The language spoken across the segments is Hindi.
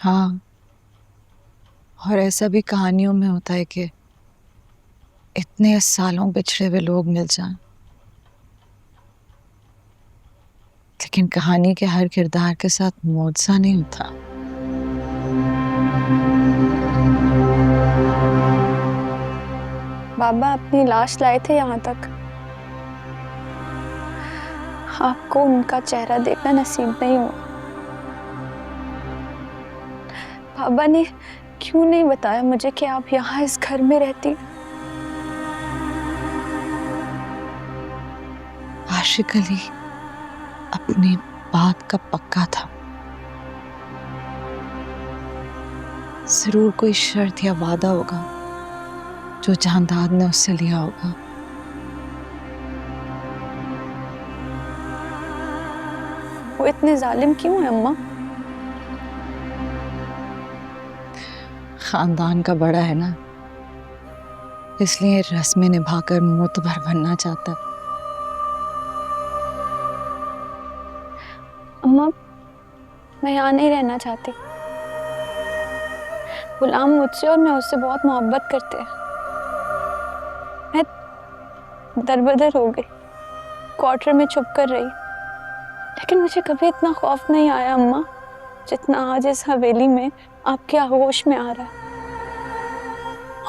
हाँ, और ऐसा भी कहानियों में होता है कि इतने सालों बिछड़े हुए लोग मिल जाएं, लेकिन कहानी के हर किरदार के साथ मुआवजा नहीं होता। बाबा अपनी लाश लाए थे यहाँ तक। आपको उनका चेहरा देखना नसीब नहीं हुआ। बाबा ने क्यों नहीं बताया मुझे कि आप यहाँ इस घर में रहती? आशिक अली अपनी बात का पक्का था। जरूर कोई शर्त या वादा होगा जो जहांदाद ने उससे लिया होगा। वो इतने जालिम क्यों है अम्मा? खानदान का बड़ा है ना, इसलिए रस्में निभाकर मोतबर बनना चाहता है। अम्मा, मैं यहाँ नहीं रहना चाहती। गुलाम मुझसे और मैं उससे बहुत मोहब्बत करते हैं। मैं दरबदर हो गई, क्वार्टर में छुप कर रही, लेकिन मुझे कभी इतना खौफ नहीं आया अम्मा जितना आज इस हवेली में आपके आगोश में आ रहा है।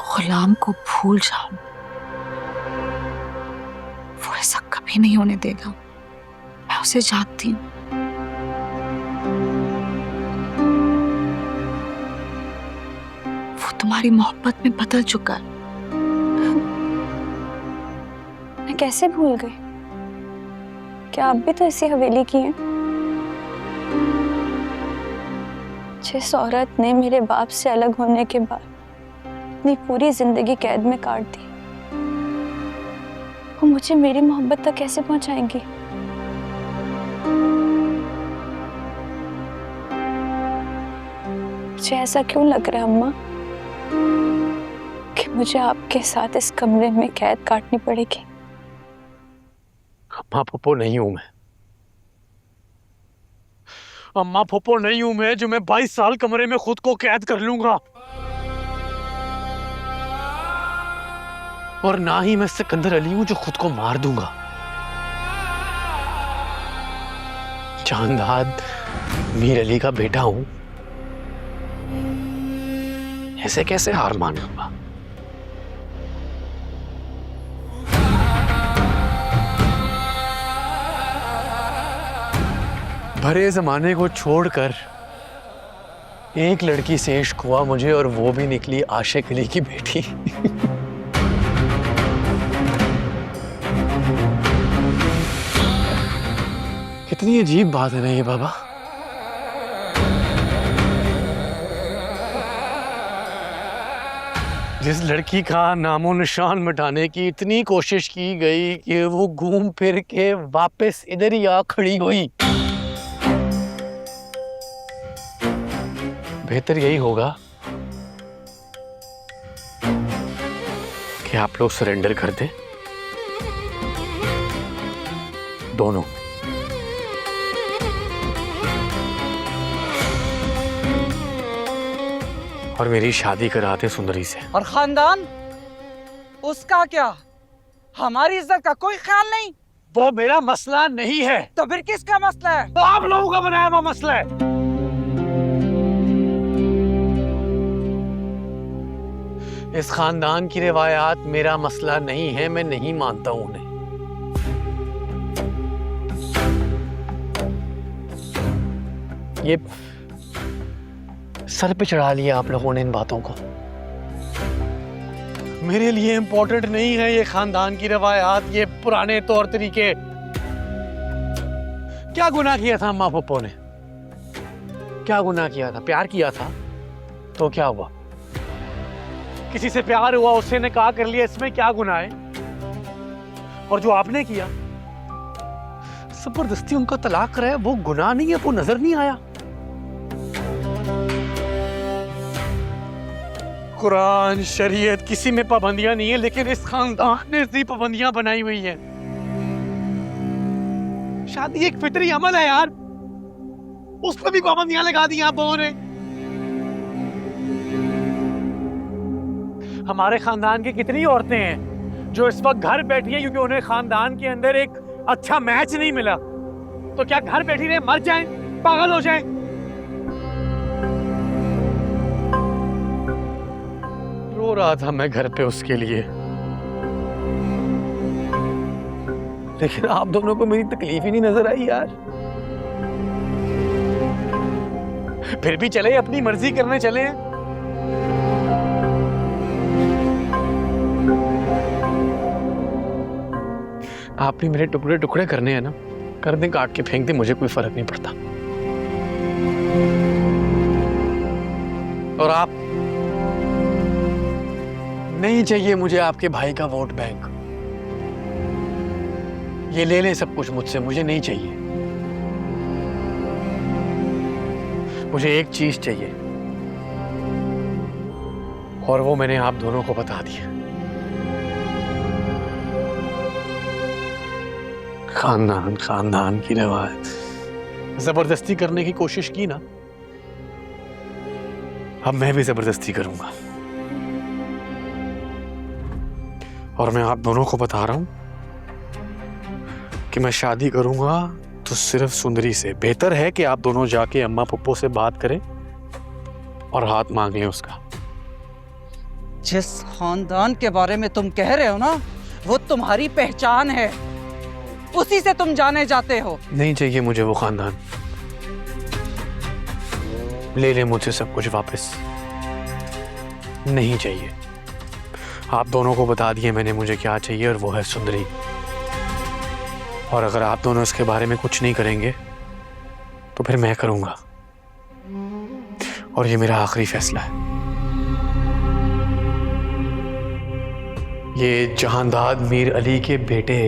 गुलाम को भूल जाओ, वो ऐसा कभी नहीं होने देगा। मैं उसे जानती हूँ। वो तुम्हारी मोहब्बत में बदल चुका है। मैं कैसे भूल गई? क्या आप भी तो इसी हवेली की हैं? जिस औरत ने मेरे बाप से अलग होने के बाद अपनी पूरी जिंदगी कैद में काट दी, वो मुझे मेरी मोहब्बत तक कैसे पहुंचाएंगी? मुझे ऐसा क्यों लग रहा है अम्मा कि मुझे आपके साथ इस कमरे में कैद काटनी पड़ेगी? अम्मा फुप्पो नहीं हूं मैं। अम्मा फुप्पो नहीं हूं मैं जो मैं 22 साल कमरे में खुद को कैद कर लूंगा। और ना ही मैं सिकंदर अली हूं जो खुद को मार दूंगा। जहांदाद मीर अली का बेटा हूं, ऐसे कैसे हार मान लूंगा? भरे जमाने को छोड़कर एक लड़की से इश्क हुआ मुझे, और वो भी निकली आशिक अली की बेटी। कितनी अजीब बात है ना ये बाबा। जिस लड़की का नामो निशान मिटाने की इतनी कोशिश की गई कि वो घूम फिर के वापस इधर ही आ खड़ी हुई। बेहतर यही होगा कि आप लोग सरेंडर कर दें, दोनों। और मेरी शादी कराते सुंदरी से। और खानदान, उसका क्या? हमारी इज्जत का कोई ख्याल नहीं? वो मेरा मसला नहीं है। तो फिर किसका मसला है? तो आप लोगों का बनाया हुआ मसला है। इस खानदान की रिवायात मेरा मसला नहीं है, मैं नहीं मानता हूं उन्हें। ये सर पे चढ़ा लिया आप लोगों ने इन बातों को। मेरे लिए इंपॉर्टेंट नहीं है ये खानदान की रवायात, ये पुराने तौर तरीके। क्या गुनाह किया था अम्मा पप्पो ने? क्या गुनाह किया था? प्यार किया था तो क्या हुआ? किसी से प्यार हुआ, उससे निकाह कर लिया, इसमें क्या गुनाह है? और जो आपने किया, जबरदस्ती उनका तलाक कराया, वो गुनाह नहीं है? वो नजर नहीं आया? कुरान शरीयत किसी में पाबंदियां नहीं है, लेकिन इस खानदान ने इतनी पाबंदियां बनाई हुई हैं। शादी एक फितरी अमल है यार, उस पर भी पाबंदियां लगा दी आप लोगों ने। हमारे खानदान की कितनी औरतें हैं जो इस वक्त घर बैठी हैं क्योंकि उन्हें खानदान के अंदर एक अच्छा मैच नहीं मिला। तो क्या घर बैठी रहे, मर जाएं, पागल हो जाएं? रो रहा था मैं घर पे उसके लिए, लेकिन आप दोनों को मेरी तकलीफ ही नहीं नजर आई यार। फिर भी चले, अपनी मर्जी करने चले। आपने मेरे टुकड़े टुकड़े करने हैं ना, कर दें, काट के फेंक दें, मुझे कोई फर्क नहीं पड़ता। और आप, नहीं चाहिए मुझे आपके भाई का वोट बैंक। ये ले लें सब कुछ मुझसे, मुझे नहीं चाहिए। मुझे एक चीज चाहिए और वो मैंने आप दोनों को बता दिया। खानदान खानदान की रवायत। जबरदस्ती करने की कोशिश की ना, अब मैं भी जबरदस्ती करूंगा। और मैं आप दोनों को बता रहा हूं कि मैं शादी करूंगा तो सिर्फ सुंदरी से। बेहतर है कि आप दोनों जाके अम्मा पप्पो से बात करें और हाथ मांग लें उसका। जिस खानदान के बारे में तुम कह रहे हो ना, वो तुम्हारी पहचान है, उसी से तुम जाने जाते हो। नहीं चाहिए मुझे वो खानदान, ले ले मुझसे सब कुछ वापस। नहीं चाहिए। आप दोनों को बता दिए मैंने मुझे क्या चाहिए, और वो है सुंदरी। और अगर आप दोनों इसके बारे में कुछ नहीं करेंगे तो फिर मैं करूंगा, और ये मेरा आखिरी फैसला है। ये जहांदाद मीर अली के बेटे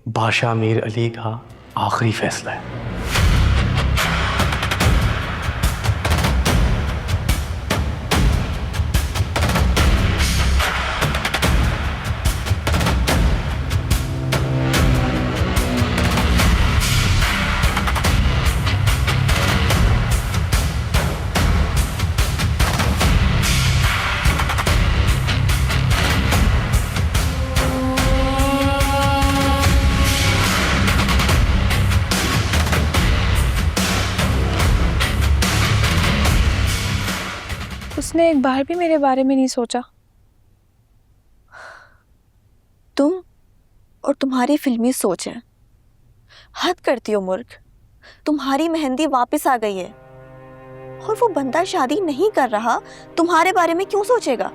बादशाह मीर अली का आखिरी फैसला है। उसने एक बार भी मेरे बारे में नहीं सोचा। तुम और तुम्हारी फिल्मी सोच है। हद करती हो मूर्ख। तुम्हारी मेहंदी वापस आ गई है, और वो बंदा शादी नहीं कर रहा, तुम्हारे बारे में क्यों सोचेगा?